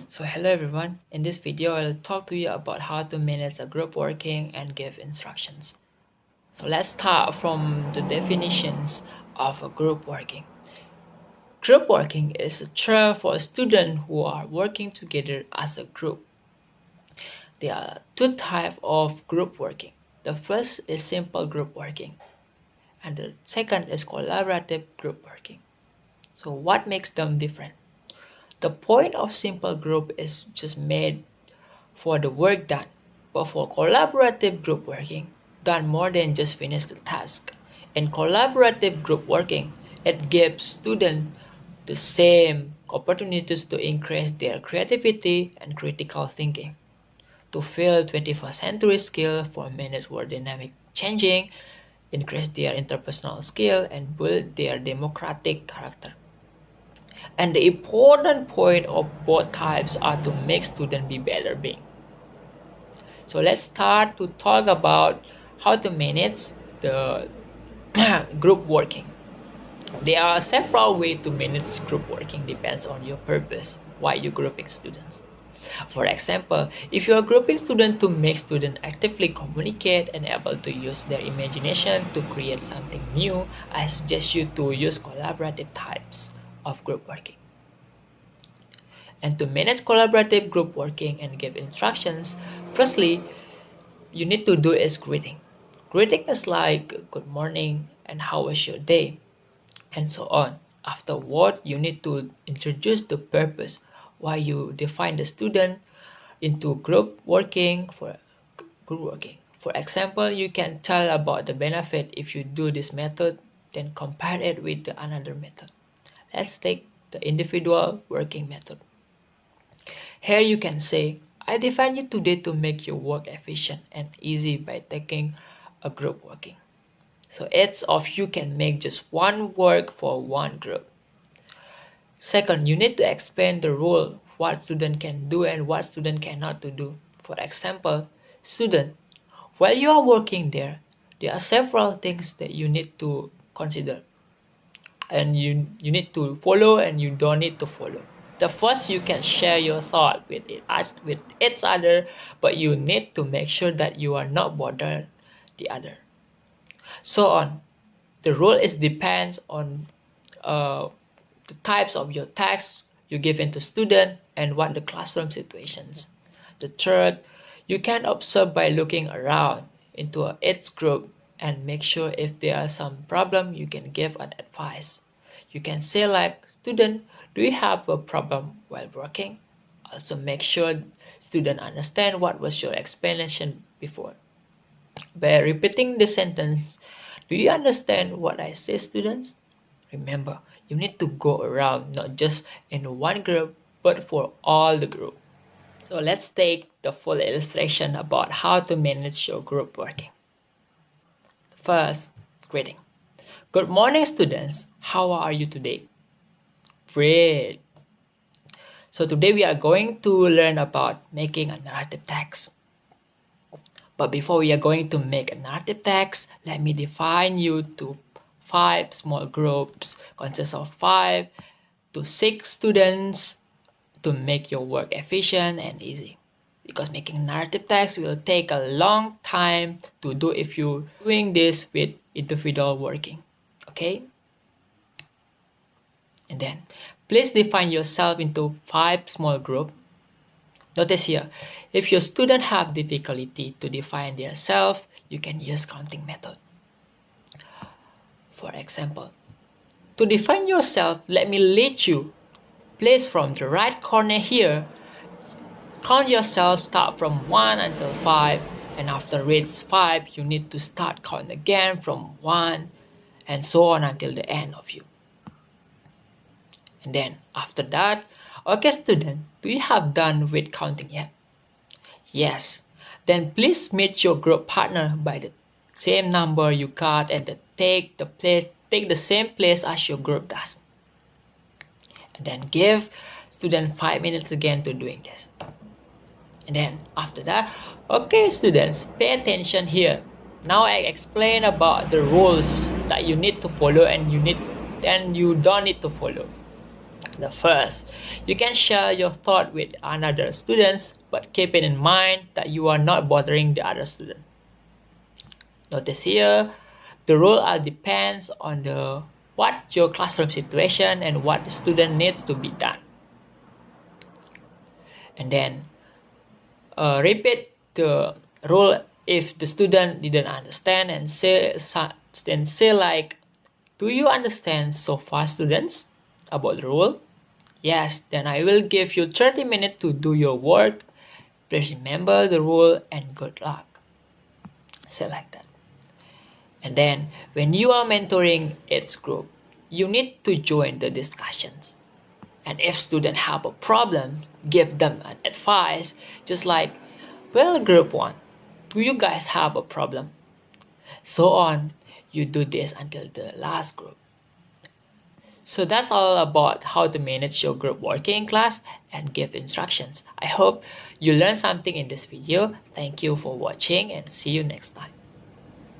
So hello everyone, in this video I'll talk to you about how to manage a group working and give instructions. So let's start from the definitions of a group working. Group working is a term for students who are working together as a group. There are two types of group working. The first is simple group working and the second is collaborative group working. So what makes them different? The point of simple group is just made for the work done, but for collaborative group working, done more than just finish the task. In collaborative group working, it gives students the same opportunities to increase their creativity and critical thinking, to feel 21st century skill for manage world dynamic changing, increase their interpersonal skill, and build their democratic character. And the important point of both types are to make students be better being. So let's start to talk about how to manage the group working. There are several ways to manage group working, depends on your purpose, why you're grouping students. For example, if you are grouping students to make students actively communicate and able to use their imagination to create something new, I suggest you to use collaborative types of group working. And to manage collaborative group working and give instructions, firstly, you need to do is greeting. Greeting is like good morning and how was your day and so on. Afterward, you need to introduce the purpose, why you define the student into group working. For example, you can tell about the benefit if you do this method, then compare it with the another method. Let's take the individual working method. Here you can say, I define you today to make your work efficient and easy by taking a group working. So each of you can make just one work for one group. Second, you need to explain the rule, what student can do and what student cannot to do. For example, student, while you are working there are several things that you need to consider. And you need to follow and you don't need to follow. The first, you can share your thought with each other, but you need to make sure that you are not bother the other. So on. The rule is depends on the types of your tasks you give into student and what the classroom situations. The third, you can observe by looking around into each group and make sure if there are some problem you can give an advice. You can say like, student, do you have a problem while working? Also make sure student understand what was your explanation before. By repeating the sentence, do you understand what I say, students? Remember, you need to go around not just in one group but for all the group. So let's take the full illustration about how to manage your group working. First, greeting. Good morning, students. How are you today? Great. So today we are going to learn about making a narrative text. But before we are going to make a narrative text, let me define you to 5 small groups, consists of 5 to 6 students to make your work efficient and easy. Because making narrative text will take a long time to do if you're doing this with individual working. Okay? And then, please define yourself into 5 small groups. Notice here, if your student have difficulty to define their self, you can use counting method. For example, to define yourself, let me lead you. Place from the right corner here. Count yourself, start from 1 until 5, and after reach 5, you need to start count again from 1, and so on until the end of you. And then after that, okay student, do you have done with counting yet? Yes. Then please meet your group partner by the same number you got and take the same place as your group does. And then give student 5 minutes again to doing this. And then after that, okay students, pay attention here. Now I explain about the rules that you need to follow and you don't need to follow. The first, you can share your thought with another students, but keep it in mind that you are not bothering the other student. Notice here, the rule depends on what your classroom situation and what the student needs to be done. And then repeat the rule if the student didn't understand, and say like, do you understand so far, students, about the rule? Yes, then I will give you 30 minutes to do your work. Please remember the rule and good luck. Say like that. And then when you are mentoring each group, you need to join the discussions. And if students have a problem, give them an advice, just like, well, group 1, do you guys have a problem? So on, you do this until the last group. So that's all about how to manage your group working in class and give instructions. I hope you learned something in this video. Thank you for watching and see you next time.